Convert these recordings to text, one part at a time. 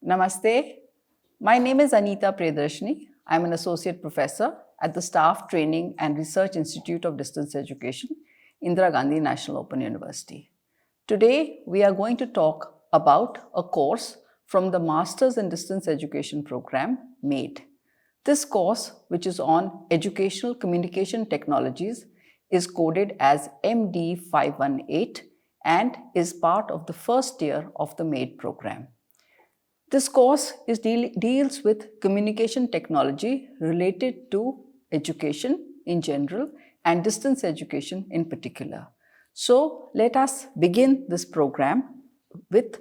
Namaste. My name is Anita Priyadarshini. I'm an associate professor at the Staff Training and Research Institute of Distance Education, Indira Gandhi National Open University. Today, we are going to talk about a course from the Masters in Distance Education program, MADE. This course, which is on Educational Communication Technologies, is coded as MD518 and is part of the first year of the MADE program. This course deals with communication technology related to education in general and distance education in particular. So let us begin this program with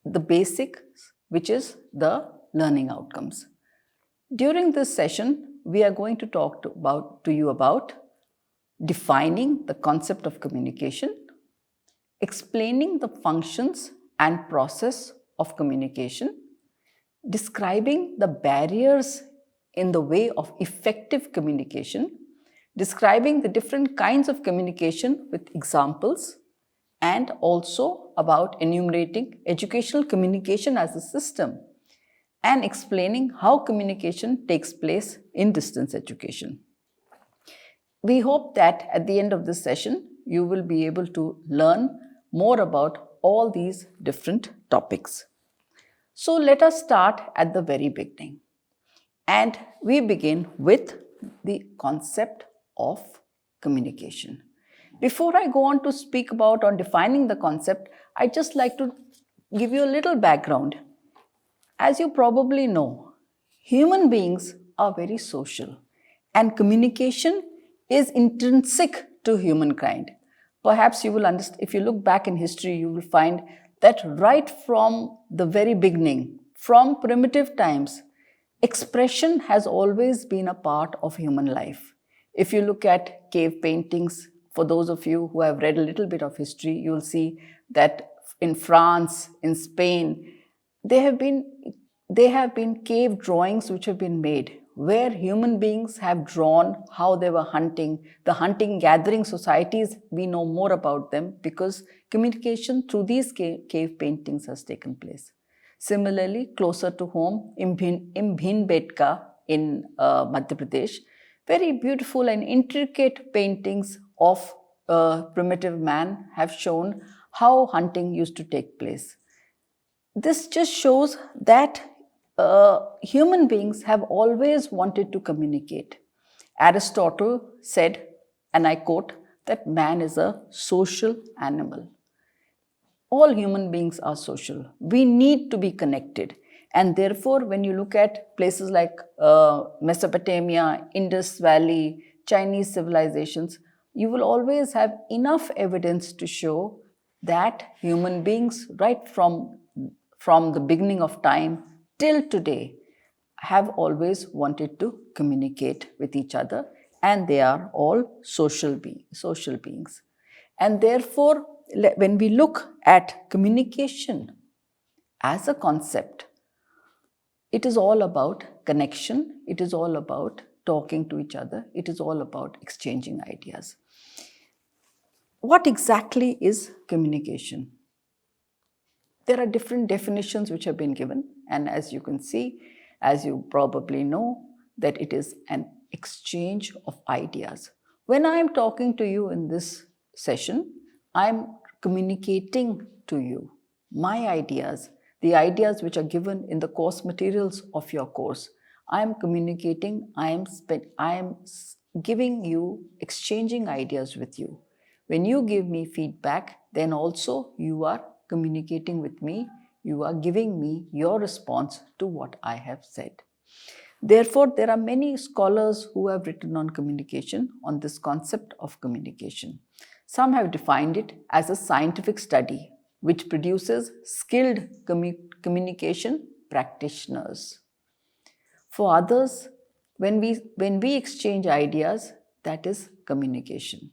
the basics, which is the learning outcomes. During this session, we are going to talk to you about defining the concept of communication, explaining the functions and process of communication, describing the barriers in the way of effective communication, describing the different kinds of communication with examples, and also about enumerating educational communication as a system, and explaining how communication takes place in distance education. We hope that at the end of this session, you will be able to learn more about all these different topics. So let us start at the very beginning. And we begin with the concept of communication. Before I go on to speak about or defining the concept, I'd just like to give you a little background. As you probably know, human beings are very social, and communication is intrinsic to humankind. Perhaps you will understand, if you look back in history, you will find that right from the very beginning, from primitive times, expression has always been a part of human life. If you look at cave paintings, for those of you who have read a little bit of history, you will see that in France, in Spain, there have been cave drawings which have been made where human beings have drawn how they were hunting. The hunting-gathering societies, we know more about them because communication through these cave paintings has taken place. Similarly, closer to home, in Bhimbetka in Madhya Pradesh, very beautiful and intricate paintings of primitive man have shown how hunting used to take place. This just shows that human beings have always wanted to communicate. Aristotle said, and I quote, that man is a social animal. All human beings are social. We need to be connected. And therefore, when you look at places like Mesopotamia, Indus Valley, Chinese civilizations, you will always have enough evidence to show that human beings, right from the beginning of time till today, have always wanted to communicate with each other, and they are all social beings. And therefore, when we look at communication as a concept, it is all about connection, it is all about talking to each other, it is all about exchanging ideas. What exactly is communication? There are different definitions which have been given, and as you can see, as you probably know, that it is an exchange of ideas. When I am talking to you in this session, I am communicating to you my ideas, the ideas which are given in the course materials of your course. I am communicating, I am giving you, exchanging ideas with you. When you give me feedback, then also you are communicating with me, you are giving me your response to what I have said. Therefore, there are many scholars who have written on communication, on this concept of communication. Some have defined it as a scientific study which produces skilled communication practitioners. For others, when we exchange ideas, that is communication.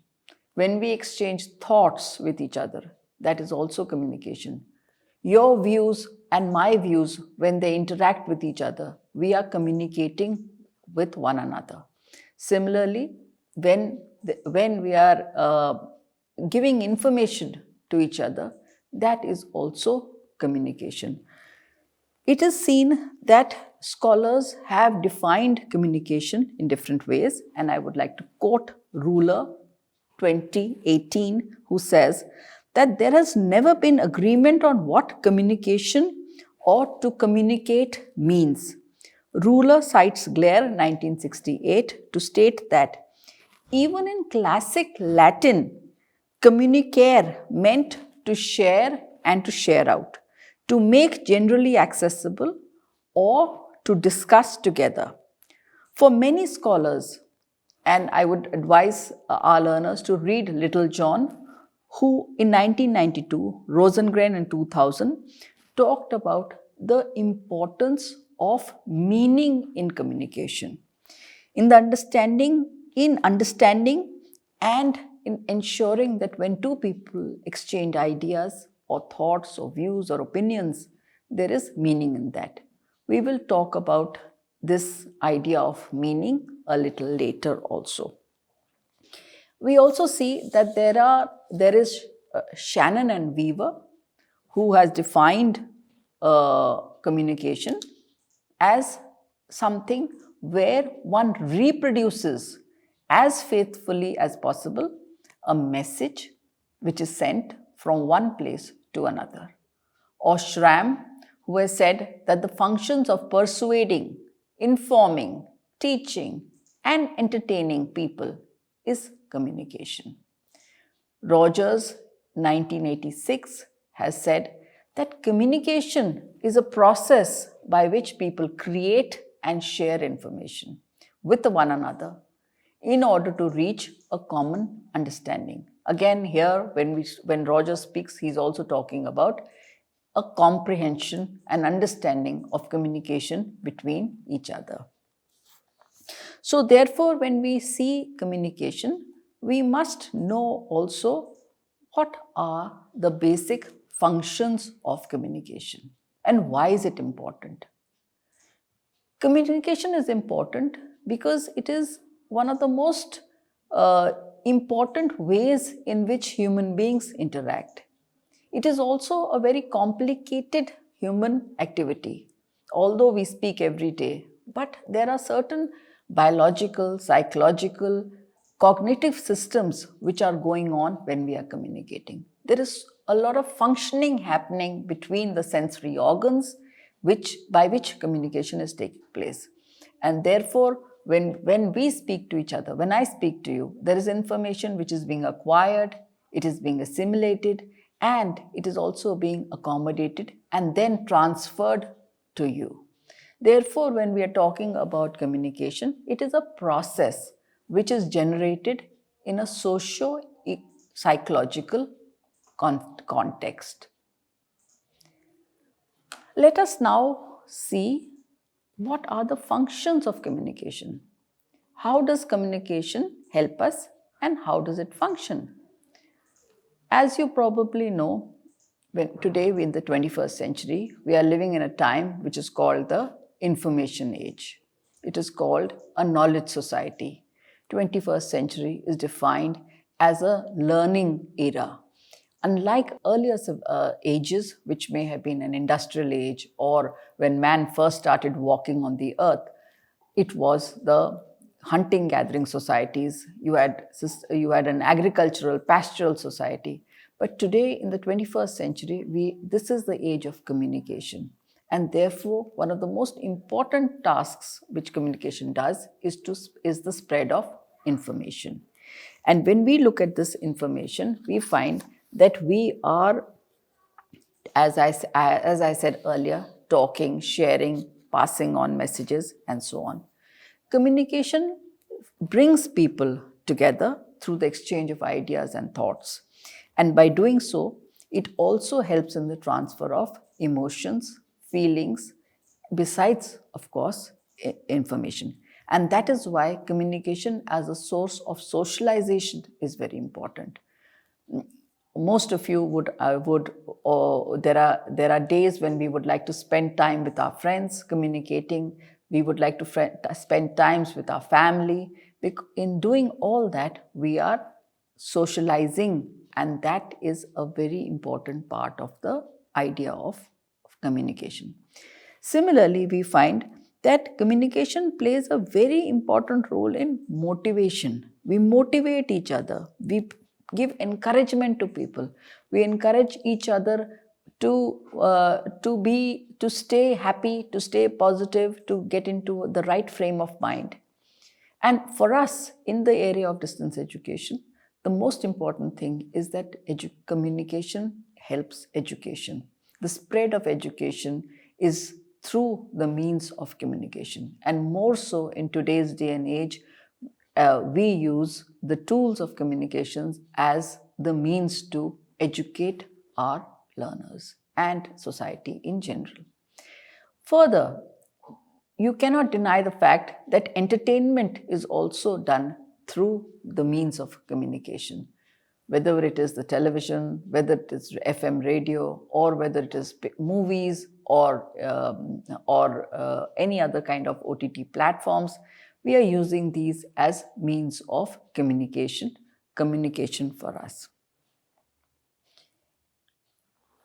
When we exchange thoughts with each other, that is also communication. Your views and my views, when they interact with each other, we are communicating with one another. Similarly, when we are giving information to each other, that is also communication. It is seen that scholars have defined communication in different ways, and I would like to quote Ruler 2018, who says that there has never been agreement on what communication or to communicate means. Ruler cites Glare 1968 to state that even in classic Latin, communicare meant to share and to share out, to make generally accessible or to discuss together. For many scholars, and I would advise our learners to read Little John, who in 1992, Rosengren in 2000, talked about the importance of meaning in communication, in understanding and in ensuring that when two people exchange ideas or thoughts or views or opinions, there is meaning in that. We will talk about this idea of meaning a little later also. We also see that there is Shannon and Weaver, who has defined communication as something where one reproduces as faithfully as possible a message which is sent from one place to another. Or Schramm, who has said that the functions of persuading, informing, teaching, and entertaining people is communication. Rogers, 1986, has said that communication is a process by which people create and share information with one another in order to reach a common understanding. Again, here, when Rogers speaks, he's also talking about a comprehension and understanding of communication between each other. So therefore, when we see communication, we must know also what are the basic functions of communication and why is it important. Communication is important because it is one of the most important ways in which human beings interact. It is also a very complicated human activity, although we speak every day. But there are certain biological, psychological, cognitive systems which are going on when we are communicating. There is a lot of functioning happening between the sensory organs by which communication is taking place. And therefore, when we speak to each other, when I speak to you, there is information which is being acquired, it is being assimilated, and it is also being accommodated and then transferred to you. Therefore, when we are talking about communication, it is a process which is generated in a socio-psychological context. Let us now see what are the functions of communication. How does communication help us and how does it function? As you probably know, today in the 21st century, we are living in a time which is called the information age. It is called a knowledge society. 21st century is defined as a learning era. Unlike earlier ages, which may have been an industrial age or when man first started walking on the earth, it was the hunting-gathering societies. You had an agricultural, pastoral society. But today, in the 21st century, this is the age of communication. And therefore, one of the most important tasks which communication does is the spread of information. And when we look at this information, we find that we are, as I said earlier, talking, sharing, passing on messages, and so on. Communication brings people together through the exchange of ideas and thoughts. And by doing so, it also helps in the transfer of emotions, feelings, besides, of course, information. And that is why communication as a source of socialization is very important. Most of you there are days when we would like to spend time with our friends communicating. We would like to spend times with our family. In doing all that, we are socializing, and that is a very important part of the idea of communication. Similarly, we find that communication plays a very important role in motivation. We motivate each other. We give encouragement to people. We encourage each other to stay happy, to stay positive, to get into the right frame of mind. And for us in the area of distance education, the most important thing is that communication helps education. The spread of education is through the means of communication. And more so in today's day and age, we use the tools of communications as the means to educate our learners and society in general. Further, you cannot deny the fact that entertainment is also done through the means of communication, whether it is the television, whether it is FM radio, or whether it is movies or any other kind of OTT platforms. We are using these as means of communication for us.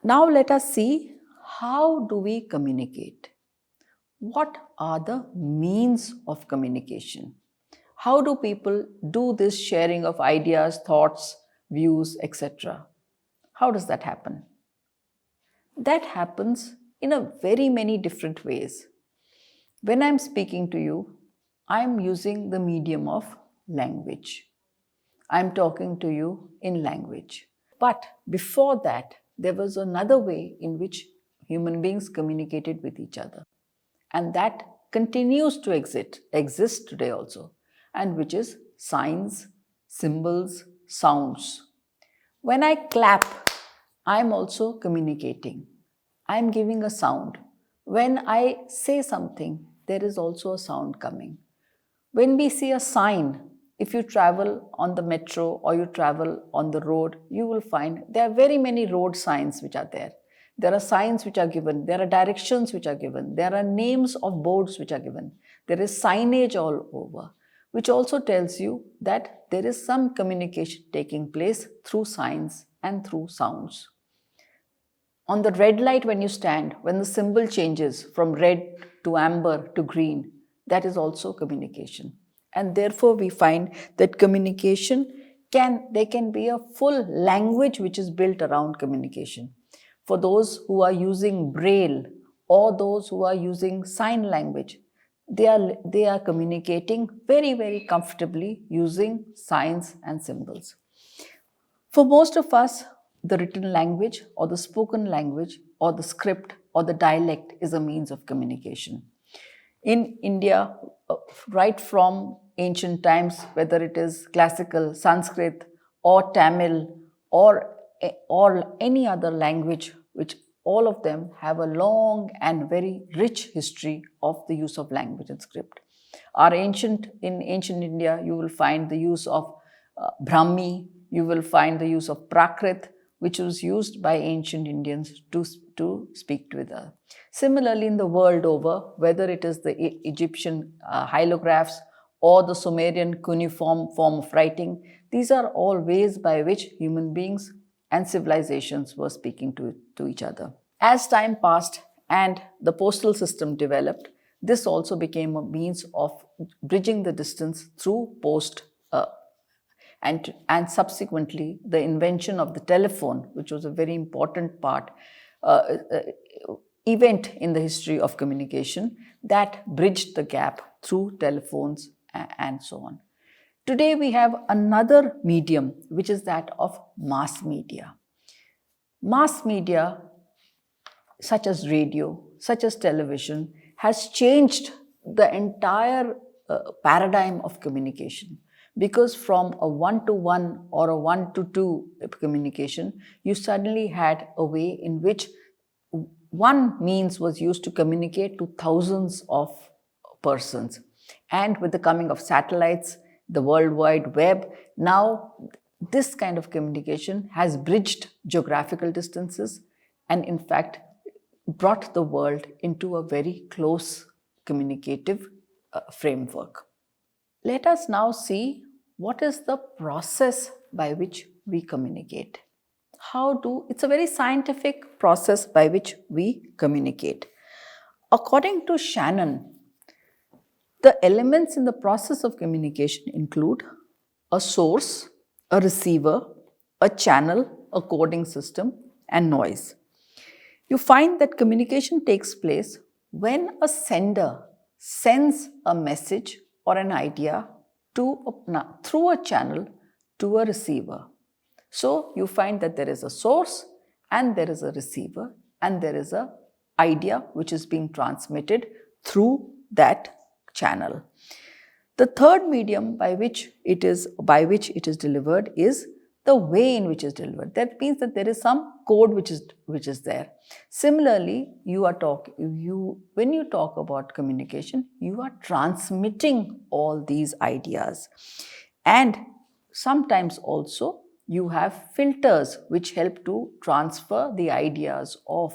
Now let us see, how do we communicate? What are the means of communication? How do people do this sharing of ideas, thoughts, views, etc.? How does that happen? That happens in a very many different ways. When I'm speaking to you, I'm using the medium of language. I'm talking to you in language. But before that, there was another way in which human beings communicated with each other. And that continues to exist today also, and which is signs, symbols, sounds. When I clap, I'm also communicating. I'm giving a sound. When I say something, there is also a sound coming. When we see a sign, if you travel on the metro or you travel on the road, you will find there are very many road signs which are there. There are signs which are given, there are directions which are given, there are names of boards which are given, there is signage all over, which also tells you that there is some communication taking place through signs and through sounds. On the red light when you stand, when the symbol changes from red to amber to green, that is also communication. And therefore we find that communication there can be a full language which is built around communication. For those who are using Braille or those who are using sign language, they are communicating very, very comfortably using signs and symbols. For most of us, the written language or the spoken language or the script or the dialect is a means of communication. In India, right from ancient times, whether it is classical Sanskrit or Tamil or any other language, which all of them have a long and very rich history of the use of language and script. In ancient India, you will find the use of Brahmi, you will find the use of Prakrit, which was used by ancient Indians to speak to each other. Similarly, in the world over, whether it is the Egyptian hieroglyphs or the Sumerian cuneiform form of writing, these are all ways by which human beings and civilizations were speaking to each other. As time passed and the postal system developed, this also became a means of bridging the distance through post and subsequently the invention of the telephone, which was a very important event in the history of communication, that bridged the gap through telephones and so on. Today we have another medium, which is that of mass media. Mass media, such as radio, such as television, has changed the entire paradigm of communication. Because from a one-to-one or a one-to-two communication, you suddenly had a way in which one means was used to communicate to thousands of persons. And with the coming of satellites, the World Wide Web, now this kind of communication has bridged geographical distances and in fact brought the world into a very close communicative framework. Let us now see what is the process by which we communicate. It's a very scientific process by which we communicate. According to Shannon, the elements in the process of communication include a source, a receiver, a channel, a coding system, and noise. You find that communication takes place when a sender sends a message or an idea through a channel to a receiver. So you find that there is a source and there is a receiver and there is an idea which is being transmitted through that channel. The third medium by which it is delivered is the way in which it is delivered. That means that there is some code which is there. Similarly, when you talk about communication, you are transmitting all these ideas. And sometimes also you have filters which help to transfer the ideas of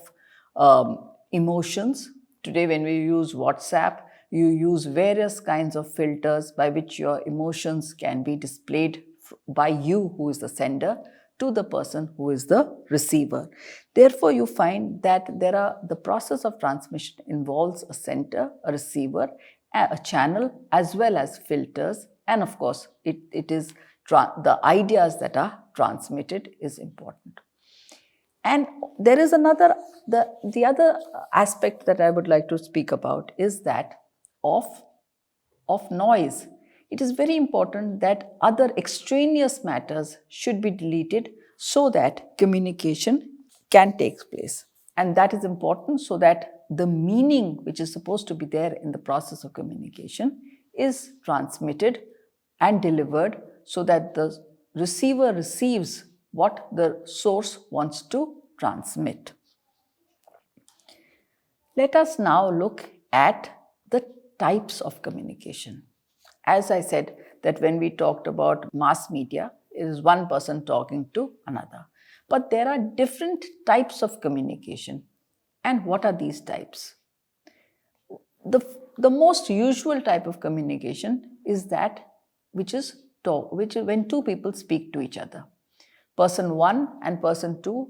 emotions. Today, when we use WhatsApp, you use various kinds of filters by which your emotions can be displayed by you, who is the sender, to the person who is the receiver. Therefore, you find that the process of transmission involves a sender, a receiver, a channel, as well as filters. And of course, it is the ideas that are transmitted is important. And there is the other aspect that I would like to speak about is that of noise. It is very important that other extraneous matters should be deleted so that communication can take place. And that is important so that the meaning which is supposed to be there in the process of communication is transmitted and delivered so that the receiver receives what the source wants to transmit. Let us now look at the types of communication. As I said, that when we talked about mass media, it is one person talking to another. But there are different types of communication. And what are these types? The most usual type of communication is that which is when two people speak to each other. Person 1 and person 2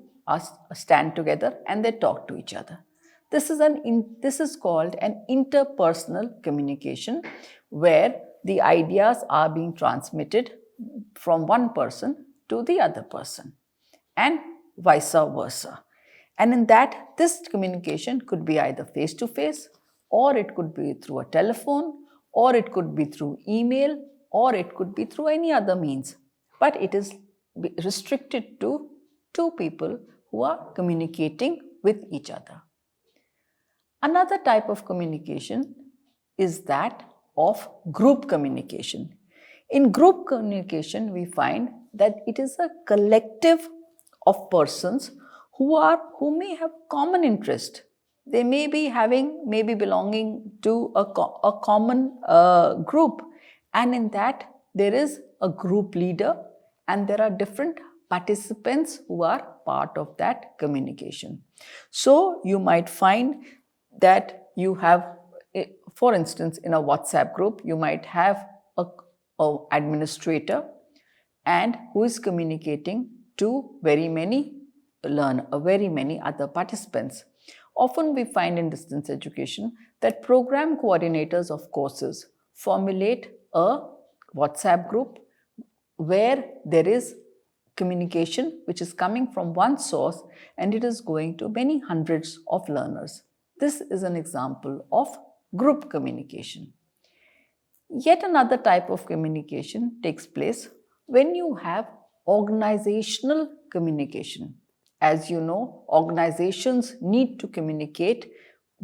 stand together and they talk to each other. This is called an interpersonal communication, where the ideas are being transmitted from one person to the other person and vice versa. And in that, this communication could be either face-to-face, or it could be through a telephone, or it could be through email, or it could be through any other means. But it is restricted to two people who are communicating with each other. Another type of communication is that of group communication. In group communication, we find that it is a collective of persons who may have common interest. They may be belonging to a common group, and in that there is a group leader and there are different participants who are part of that communication. So you might find that you have, for instance, in a WhatsApp group, you might have a administrator and who is communicating to very many other participants. Often we find in distance education that program coordinators of courses formulate a WhatsApp group where there is communication which is coming from one source and it is going to many hundreds of learners. This is an example of group communication. Yet another type of communication takes place when you have organizational communication. As you know, organizations need to communicate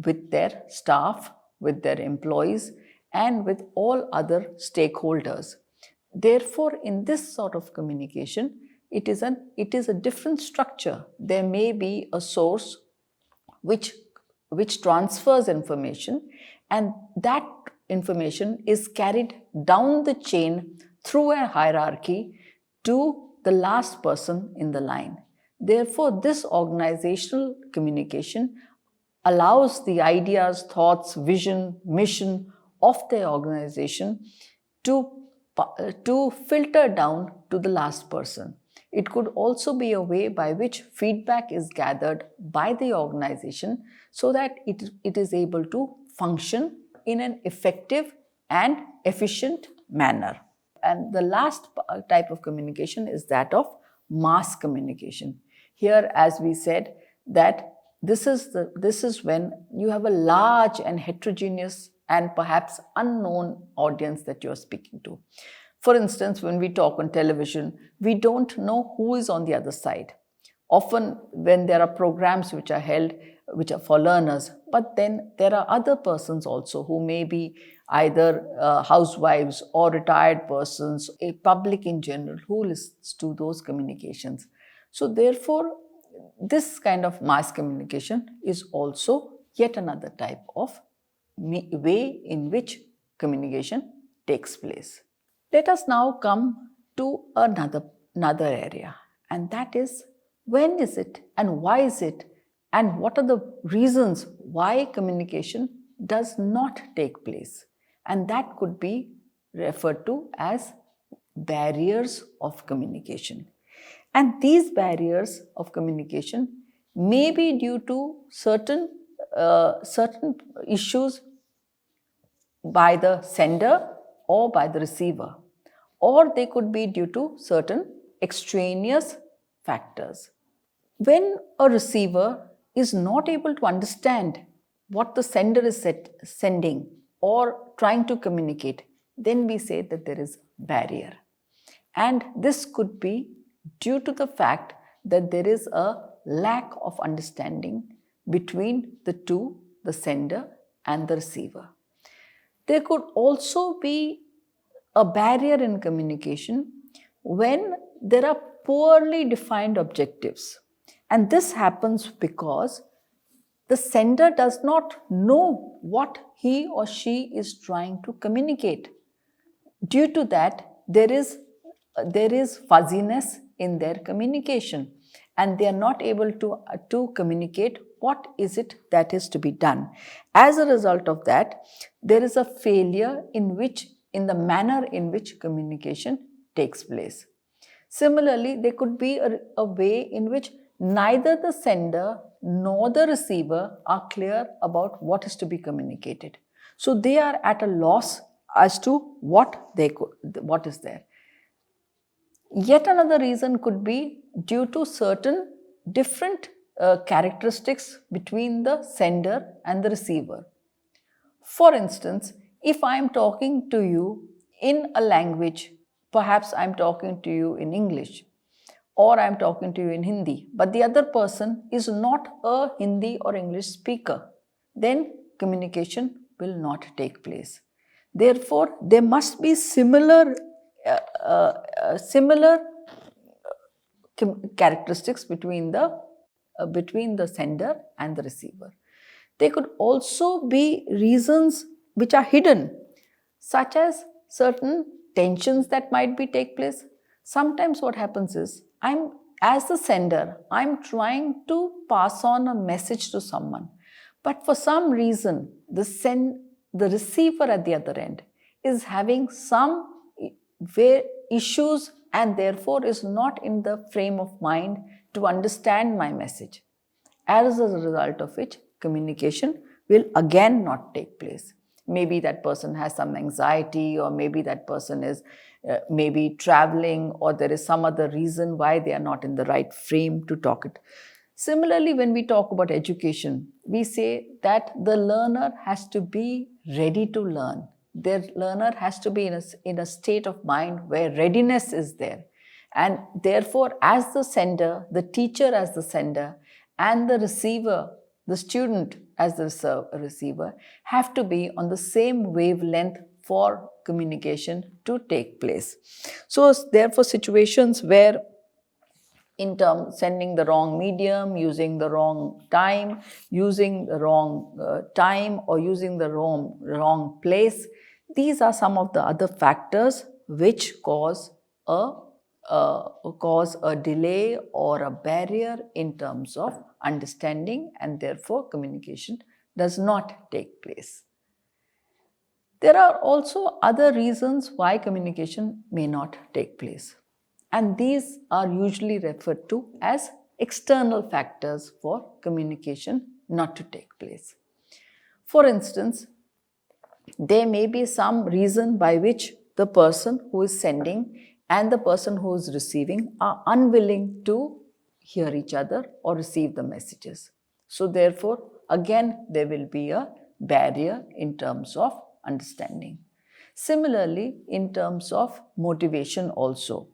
with their staff, with their employees, and with all other stakeholders. Therefore, in this sort of communication, it is a different structure. There may be a source which transfers information, and that information is carried down the chain through a hierarchy to the last person in the line. Therefore, this organizational communication allows the ideas, thoughts, vision, mission of the organization to filter down to the last person. It could also be a way by which feedback is gathered by the organization so that it is able to function in an effective and efficient manner. And the last type of communication is that of mass communication. Here, as we said, that this is when you have a large and heterogeneous and perhaps unknown audience that you're speaking to. For instance, when we talk on television, we don't know who is on the other side. Often when there are programs which are held, which are for learners, but then there are other persons also who may be either housewives or retired persons, a public in general who listens to those communications. So therefore, this kind of mass communication is also yet another type of way in which communication takes place. Let us now come to another area, and that is, when is it and why is it, and what are the reasons why communication does not take place? And that could be referred to as barriers of communication. And these barriers of communication may be due to certain issues by the sender or by the receiver, or they could be due to certain extraneous factors. When a receiver is not able to understand what the sender is sending or trying to communicate, then we say that there is barrier. And this could be due to the fact that there is a lack of understanding between the two, the sender and the receiver. There could also be a barrier in communication when there are poorly defined objectives. And this happens because the sender does not know what he or she is trying to communicate. Due to that, there is fuzziness in their communication, and they are not able to communicate what is it that is to be done. As a result of that, there is a failure in the manner in which communication takes place. Similarly, there could be a way in which neither the sender nor the receiver are clear about what is to be communicated. So they are at a loss as to what is there. Yet another reason could be due to certain different characteristics between the sender and the receiver. For instance, if I am talking to you in a language, perhaps I am talking to you in English, or I am talking to you in Hindi, but the other person is not a Hindi or English speaker, then communication will not take place. Therefore, there must be similar characteristics between the sender and the receiver. There could also be reasons which are hidden, such as certain tensions that might take place. Sometimes what happens is, as the sender, I'm trying to pass on a message to someone, but for some reason, the receiver at the other end is having some issues and therefore is not in the frame of mind to understand my message. As a result of which, communication will again not take place. Maybe that person has some anxiety, or maybe that person is maybe traveling, or there is some other reason why they are not in the right frame to talk it. Similarly, when we talk about education, we say that the learner has to be ready to learn. The learner has to be in a state of mind where readiness is there. And therefore, as the sender, the teacher as the sender, and the receiver, the student as the receiver, have to be on the same wavelength for communication to take place. So therefore, situations where sending the wrong medium, using the wrong time, using the wrong time, or using the wrong place, these are some of the other factors which cause a delay or a barrier in terms of understanding, and therefore communication does not take place. There are also other reasons why communication may not take place. And these are usually referred to as external factors for communication not to take place. For instance, there may be some reason by which the person who is sending and the person who is receiving are unwilling to hear each other or receive the messages. So therefore, again, there will be a barrier in terms of understanding. Similarly, in terms of motivation also.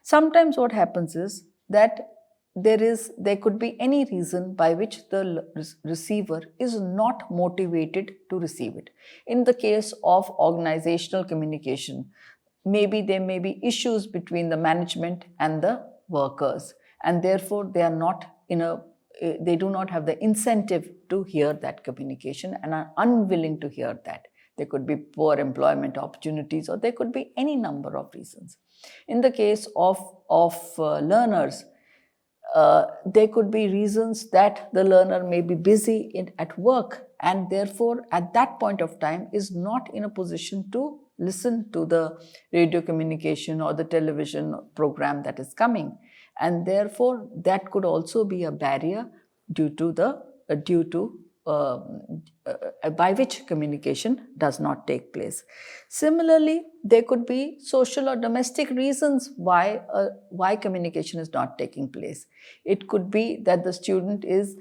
Sometimes what happens is that there could be any reason by which the receiver is not motivated to receive it. In the case of organizational communication, maybe there may be issues between the management and the workers, and therefore they do not have the incentive to hear that communication and are unwilling to hear that. There could be poor employment opportunities, or there could be any number of reasons. In the case of learners, there could be reasons that the learner may be busy at work, and therefore at that point of time is not in a position to listen to the radio communication or the television program that is coming, and therefore that could also be a barrier by which communication does not take place. Similarly, there could be social or domestic reasons why communication is not taking place. It could be that the student is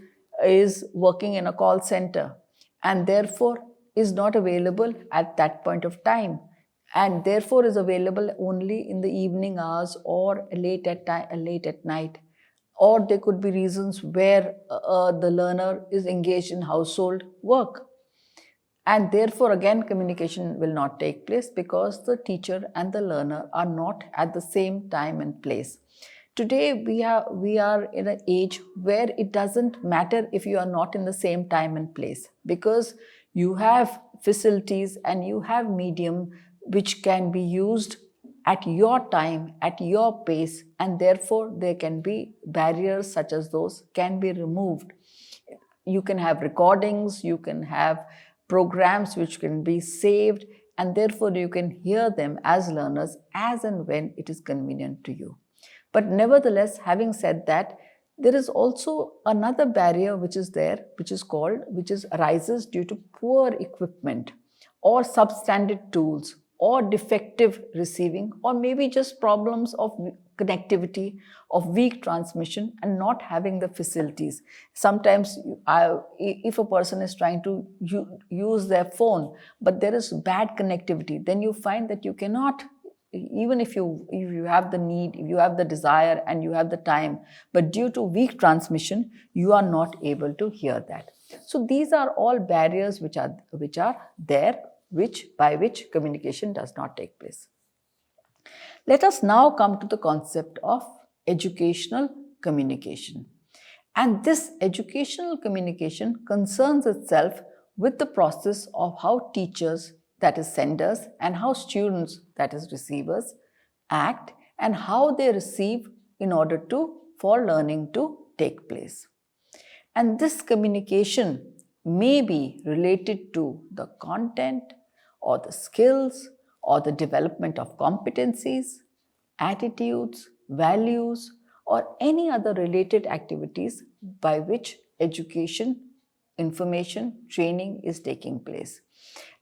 working in a call center and therefore is not available at that point of time, and therefore is available only in the evening hours or late at night. Or there could be reasons where the learner is engaged in household work. And therefore, again, communication will not take place because the teacher and the learner are not at the same time and place. Today, we are in an age where it doesn't matter if you are not in the same time and place, because you have facilities and you have medium which can be used at your time, at your pace, and therefore there can be barriers such as those can be removed. You can have recordings, you can have programs which can be saved, and therefore you can hear them as learners as and when it is convenient to you. But nevertheless, having said that, there is also another barrier which is there, which arises due to poor equipment or substandard tools or defective receiving, or maybe just problems of connectivity, of weak transmission and not having the facilities. Sometimes if a person is trying to use their phone, but there is bad connectivity, then you find that you cannot, even if you have the need, if you have the desire and you have the time, but due to weak transmission, you are not able to hear that. So these are all barriers which are there, by which communication does not take place. Let us now come to the concept of educational communication. And this educational communication concerns itself with the process of how teachers, that is senders, and how students, that is receivers, act and how they receive in order for learning to take place. And this communication may be related to the content or the skills or the development of competencies, attitudes, values, or any other related activities by which education, information, training is taking place.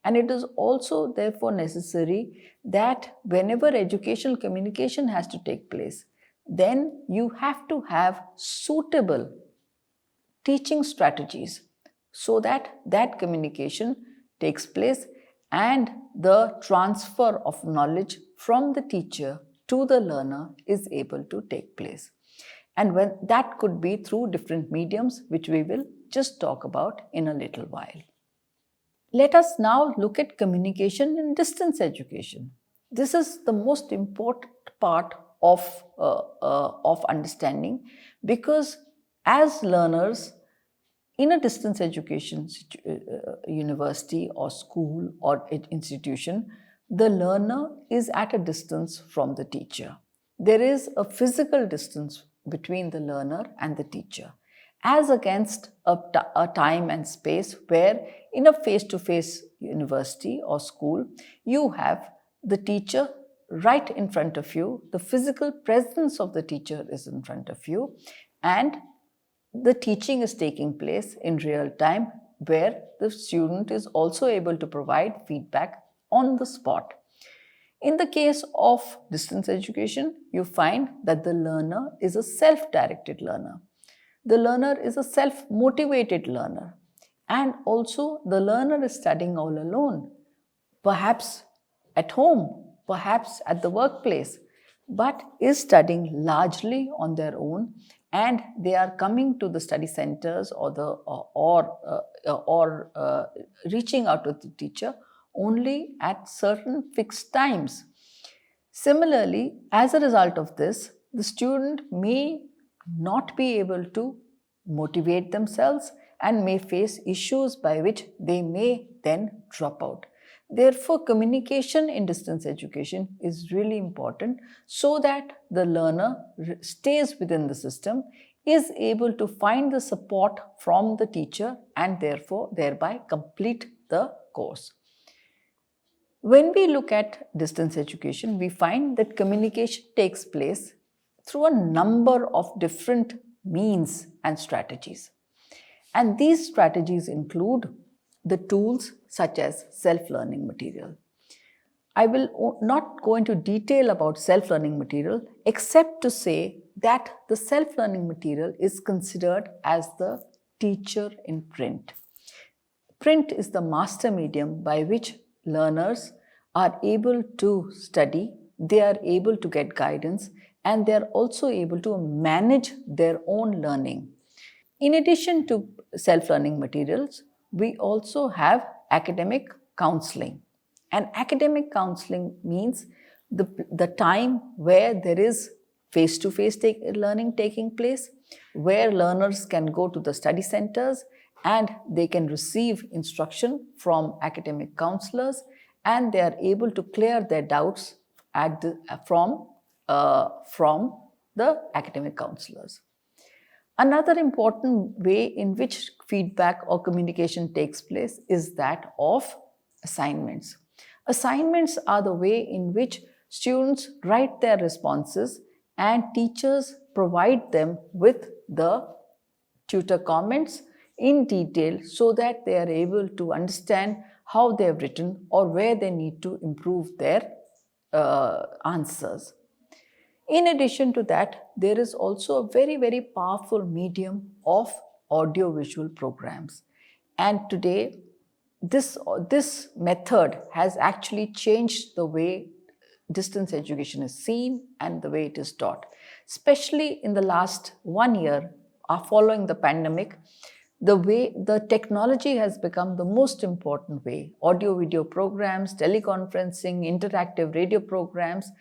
And it is also therefore necessary that whenever educational communication has to take place, then you have to have suitable teaching strategies so that communication takes place and the transfer of knowledge from the teacher to the learner is able to take place. And that could be through different mediums, which we will just talk about in a little while. Let us now look at communication in distance education. This is the most important part of understanding, because as learners, in a distance education university or school or institution, the learner is at a distance from the teacher. There is a physical distance between the learner and the teacher, as against a time and space where in a face-to-face university or school, you have the teacher right in front of you. The physical presence of the teacher is in front of you, and the teaching is taking place in real time, where the student is also able to provide feedback on the spot. In the case of distance education, you find that the learner is a self-directed learner. The learner is a self-motivated learner. And also the learner is studying all alone, perhaps at home, perhaps at the workplace, but is studying largely on their own, and they are coming to the study centers or reaching out to the teacher only at certain fixed times. Similarly, as a result of this, the student may not be able to motivate themselves and may face issues by which they may then drop out. Therefore, communication in distance education is really important so that the learner stays within the system, is able to find the support from the teacher, and therefore thereby complete the course. When we look at distance education, we find that communication takes place through a number of different means and strategies. And these strategies include the tools such as self-learning material. I will not go into detail about self-learning material except to say that the self-learning material is considered as the teacher in print. Print is the master medium by which learners are able to study, they are able to get guidance, and they are also able to manage their own learning. In addition to self-learning materials, we also have academic counseling. And academic counseling means the time where there is face-to-face learning taking place, where learners can go to the study centers and they can receive instruction from academic counselors, and they are able to clear their doubts from the academic counselors. Another important way in which feedback or communication takes place is that of assignments. Assignments are the way in which students write their responses and teachers provide them with the tutor comments in detail so that they are able to understand how they have written or where they need to improve their answers. In addition to that, there is also a very, very powerful medium of audio-visual programs. And today, this method has actually changed the way distance education is seen and the way it is taught. Especially in the last 1 year, following the pandemic, the way the technology has become the most important way. Audio-video programs, teleconferencing, interactive radio programs,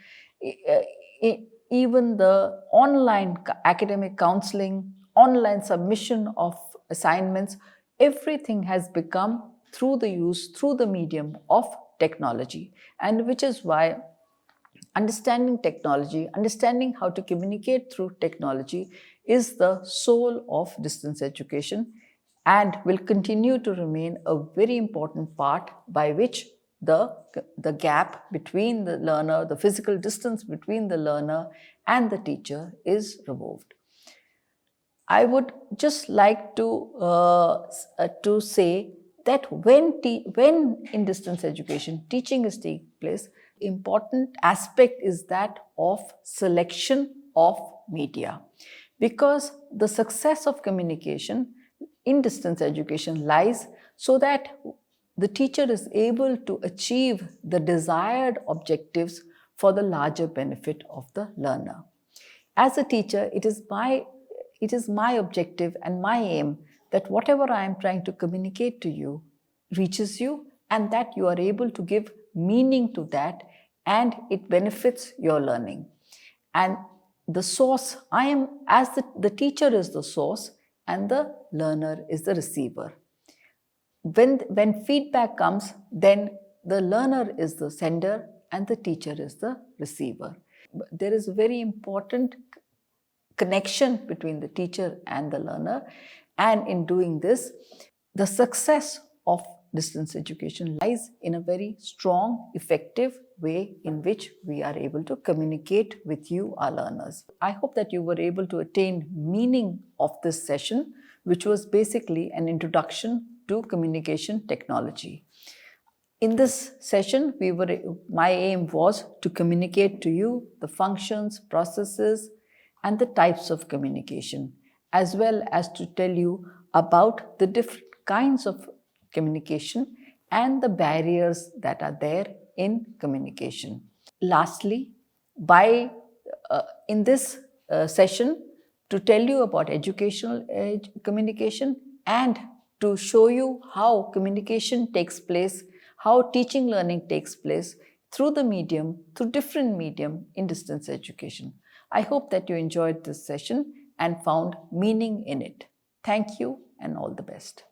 even the online academic counseling, online submission of assignments, everything has become through the medium of technology. And which is why understanding technology, understanding how to communicate through technology is the soul of distance education and will continue to remain a very important part by which the gap between the learner, the physical distance between the learner and the teacher is removed. I would just like to say that when in distance education teaching is taking place, important aspect is that of selection of media, because the success of communication in distance education lies so that the teacher is able to achieve the desired objectives for the larger benefit of the learner. As a teacher, it is my objective and my aim that whatever I am trying to communicate to you reaches you, and that you are able to give meaning to that and it benefits your learning. And the source, the teacher is the source and the learner is the receiver. When feedback comes, then the learner is the sender and the teacher is the receiver. There is a very important connection between the teacher and the learner, and in doing this, the success of distance education lies in a very strong, effective way in which we are able to communicate with you, our learners. I hope that you were able to attain meaning of this session, which was basically an introduction to communication technology. In this session, my aim was to communicate to you the functions, processes, and the types of communication, as well as to tell you about the different kinds of communication and the barriers that are there in communication. Lastly, in this session, to tell you about educational communication and to show you how communication takes place, how teaching learning takes place through different medium in distance education. I hope that you enjoyed this session and found meaning in it. Thank you and all the best.